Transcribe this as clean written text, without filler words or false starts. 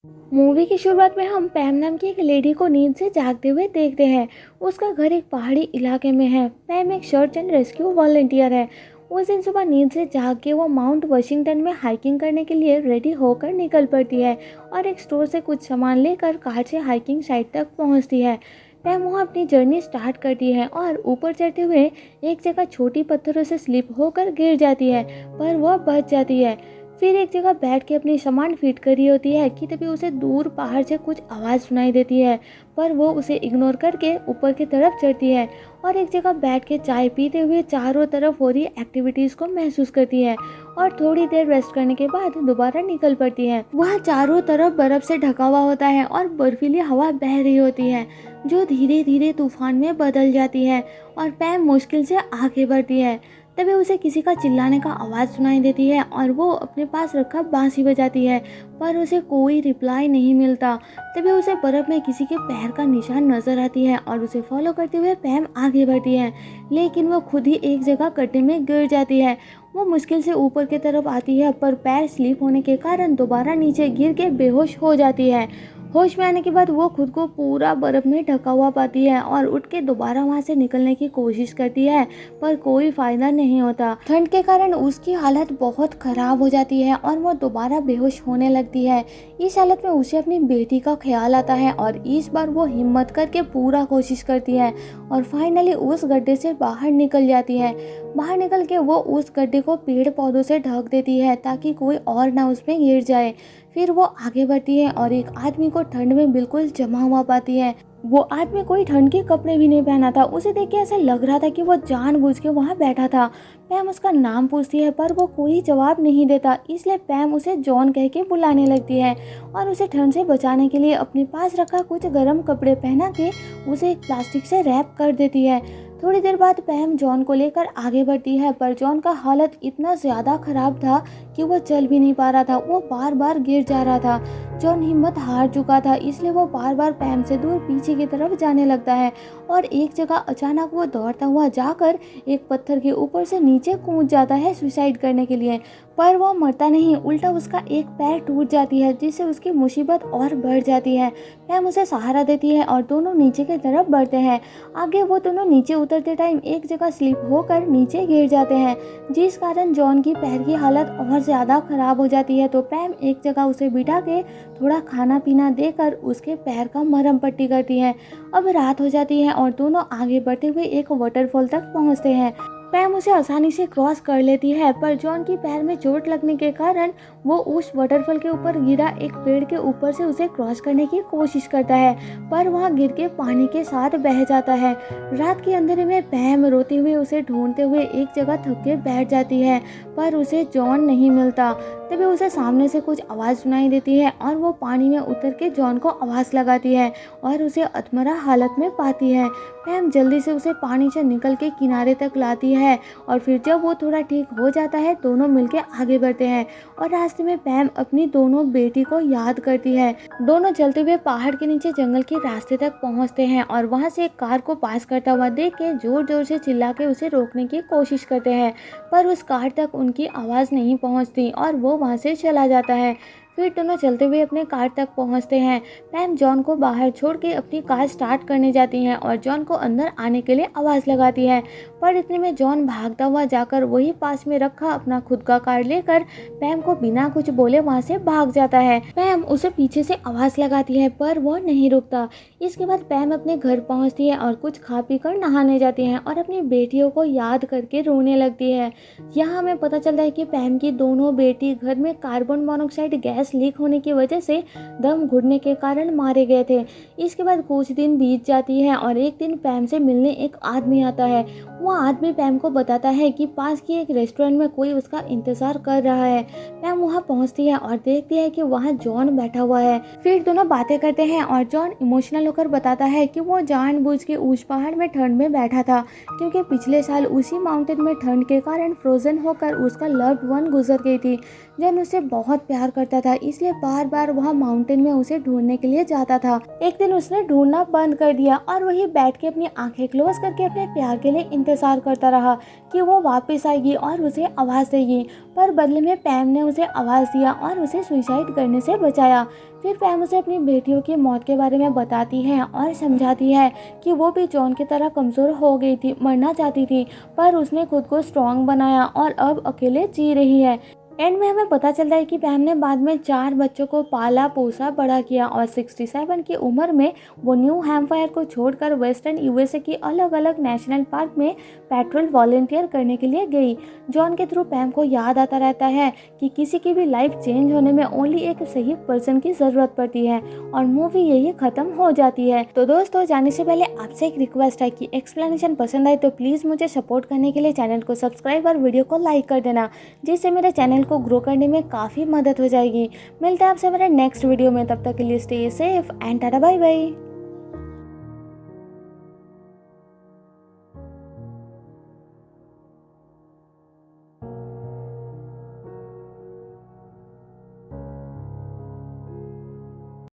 Movie की शुरुआत में हम पैम नाम की एक लेडी को नींद से जागते हुए देखते हैं। उसका घर एक पहाड़ी इलाके में है। पैम एक सर्च एंड रेस्क्यू वॉलंटियर है। उस दिन सुबह नींद से जाग के वो माउंट वाशिंगटन में हाइकिंग करने के लिए रेडी होकर निकल पड़ती है और एक स्टोर से कुछ सामान लेकर कार से हाइकिंग साइट तक पहुंचती है। पैम वहाँ अपनी जर्नी स्टार्ट करती है और ऊपर चढ़ते हुए एक जगह छोटी पत्थरों से स्लिप होकर गिर जाती है, पर वह बच जाती है। फिर एक जगह बैठ के अपनी सामान फिट कर रही होती है कि तभी उसे दूर पहाड़ से कुछ आवाज़ सुनाई देती है, पर वो उसे इग्नोर करके ऊपर की तरफ चढ़ती है और एक जगह बैठ के चाय पीते हुए चारों तरफ हो रही एक्टिविटीज़ को महसूस करती है और थोड़ी देर रेस्ट करने के बाद दोबारा निकल पड़ती है। वहाँ चारों तरफ बर्फ से ढका हुआ होता है और बर्फीली हवा बह रही होती है जो धीरे धीरे तूफान में बदल जाती है और पैम मुश्किल से आगे बढ़ती है। तभी उसे किसी का चिल्लाने का आवाज़ सुनाई देती है और वो अपने पास रखा बांसुरी बजाती है, पर उसे कोई रिप्लाई नहीं मिलता। तभी उसे बर्फ में किसी के पैर का निशान नजर आती है और उसे फॉलो करते हुए पैम आगे बढ़ती है, लेकिन वो खुद ही एक जगह गड्ढे में गिर जाती है। वो मुश्किल से ऊपर की तरफ आती है, पर पैर स्लिप होने के कारण दोबारा नीचे गिर के बेहोश हो जाती है। होश में आने के बाद वो खुद को पूरा बर्फ में ढका हुआ पाती है और उठ के दोबारा वहाँ से निकलने की कोशिश करती है, पर कोई फायदा नहीं होता। ठंड के कारण उसकी हालत बहुत खराब हो जाती है और वो दोबारा बेहोश होने लगती है। इस हालत में उसे अपनी बेटी का ख्याल आता है और इस बार वो हिम्मत करके पूरा कोशिश करती है और फाइनली उस गड्ढे से बाहर निकल जाती है। बाहर निकल के वो उस गड्ढे को पेड़ पौधों से ढक देती है ताकि कोई और ना उसमें गिर जाए। फिर वो आगे बढ़ती है और एक आदमी को ठंड में बिल्कुल जमा हुआ पाती है। वो आदमी कोई ठंड के कपड़े भी नहीं पहना था। उसे देख के ऐसा लग रहा था कि वो जानबूझ के वहाँ बैठा था। पैम उसका नाम पूछती है, पर वो कोई जवाब नहीं देता, इसलिए पैम उसे जॉन कह के बुलाने लगती है और उसे ठंड से बचाने के लिए अपने पास रखा कुछ गर्म कपड़े पहना के उसे एक प्लास्टिक से रैप कर देती है। थोड़ी देर बाद पैम जॉन को लेकर आगे बढ़ती है, पर जॉन का हालत इतना ज़्यादा ख़राब था कि वो चल भी नहीं पा रहा था। वो बार बार गिर जा रहा था। जॉन हिम्मत हार चुका था, इसलिए वो बार बार पैम से दूर पीछे की तरफ जाने लगता है और एक जगह अचानक वो दौड़ता हुआ जाकर एक पत्थर के ऊपर से नीचे कूद जाता है सुसाइड करने के लिए। पर वो मरता नहीं, उल्टा उसका एक पैर टूट जाती है, जिससे उसकी मुसीबत और बढ़ जाती है। पैम उसे सहारा देती है और दोनों नीचे की तरफ बढ़ते हैं। आगे वो दोनों नीचे उतरते टाइम एक जगह स्लिप होकर नीचे गिर जाते हैं, जिस कारण जॉन की पैर की हालत और ज़्यादा ख़राब हो जाती है। तो पैम एक जगह उसे बिठा के थोड़ा खाना पीना देकर उसके पैर का मरहम पट्टी करती है। अब रात हो जाती है और दोनों आगे बढ़ते हुए एक वाटरफॉल तक पहुंचते हैं। पैम उसे आसानी से क्रॉस कर लेती है, पर जॉन की पैर में चोट लगने के कारण वो उस वाटरफॉल के ऊपर गिरा एक पेड़ के ऊपर से उसे क्रॉस करने की कोशिश करता है, पर वहाँ गिर के पानी के साथ बह जाता है। रात के अंधेरे में पैम रोती हुई उसे ढूंढते हुए एक जगह थक के बैठ जाती है, पर उसे जॉन नहीं मिलता। तभी उसे सामने से कुछ आवाज़ सुनाई देती है और वो पानी में उतर के जॉन को आवाज़ लगाती है और उसे अधमरा हालत में पाती है। पैम जल्दी से उसे पानी से निकल के किनारे तक लाती है और फिर जब वो थोड़ा ठीक हो जाता है दोनों मिलके आगे बढ़ते हैं और रास्ते में पैम अपनी दोनों बेटी को याद करती है। दोनों चलते हुए पहाड़ के नीचे जंगल के रास्ते तक पहुंचते हैं और वहां से एक कार को पास करता हुआ देख के जोर जोर से चिल्ला के उसे रोकने की कोशिश करते हैं, पर उस कार तक उनकी आवाज़ नहीं पहुंचती और वो वहां से चला जाता है। फिर दोनों चलते हुए अपने कार तक पहुंचते हैं। पैम जॉन को बाहर छोड़ के अपनी कार स्टार्ट करने जाती हैं और जॉन को अंदर आने के लिए आवाज़ लगाती है, पर इतने में जॉन भागता हुआ जाकर वही पास में रखा अपना खुद का कार लेकर पैम को बिना कुछ बोले वहां से भाग जाता है। पैम उसे पीछे से आवाज़ लगाती है, पर वो नहीं रुकता। इसके बाद पैम अपने घर पहुंचती है और कुछ खा पी कर नहाने जाती है और अपनी बेटियों को याद करके रोने लगती है। यहाँ हमें पता चलता है कि पैम की दोनों बेटी घर में कार्बन मोनोऑक्साइड गैस लीक होने की वजह से दम घुटने के कारण मारे गए थे। इसके बाद कुछ दिन बीत जाती है और एक दिन पैम से मिलने एक आदमी आता है। वो आदमी पैम को बताता है कि पास की एक रेस्टोरेंट में कोई उसका इंतजार कर रहा है। पैम वहाँ पहुँचती है और देखती है कि वहाँ जॉन बैठा हुआ है। फिर दोनों बातें करते हैं और जॉन इमोशनल होकर बताता है कि वो जानबूझ के उस पहाड़ में ठंड में बैठा था क्योंकि पिछले साल उसी माउंटेन में ठंड के कारण फ्रोजन होकर उसका लव्ड वन गुजर गई थी। जॉन उससे बहुत प्यार करता था, इसलिए बार बार वहाँ माउंटेन में उसे ढूंढने के लिए जाता था। एक दिन उसने ढूंढना बंद कर दिया और वही बैठ के अपनी आंखें क्लोज करके अपने प्यार के लिए इंतजार इंतज़ार करता रहा कि वो वापस आएगी और उसे आवाज़ देगी, पर बदले में पैम ने उसे आवाज़ दिया और उसे सुसाइड करने से बचाया। फिर पैम उसे अपनी बेटियों की मौत के बारे में बताती है और समझाती है कि वो भी जॉन की तरह कमज़ोर हो गई थी, मरना चाहती थी, पर उसने खुद को स्ट्रॉन्ग बनाया और अब अकेले जी रही है। एंड में हमें पता चलता है कि पैम ने बाद में 4 बच्चों को पाला पोसा बड़ा किया और 67 की उम्र में वो न्यू हैम्पशायर को छोड़कर वेस्टर्न यूएसए की अलग अलग नेशनल पार्क में पेट्रोल वॉलंटियर करने के लिए गई। जॉन के थ्रू पैम को याद आता रहता है कि किसी की भी लाइफ चेंज होने में ओनली एक सही पर्सन की ज़रूरत पड़ती है, और मूवी यही ख़त्म हो जाती है। तो दोस्तों, जाने से पहले आपसे एक रिक्वेस्ट है कि एक्सप्लेनेशन पसंद आए तो प्लीज़ मुझे सपोर्ट करने के लिए चैनल को सब्सक्राइब और वीडियो को लाइक कर देना, जिससे मेरे चैनल को ग्रो करने में काफ़ी मदद हो जाएगी। मिलते हैं आपसे मेरे नेक्स्ट वीडियो में, तब तक के लिए stay safe and tata bye bye.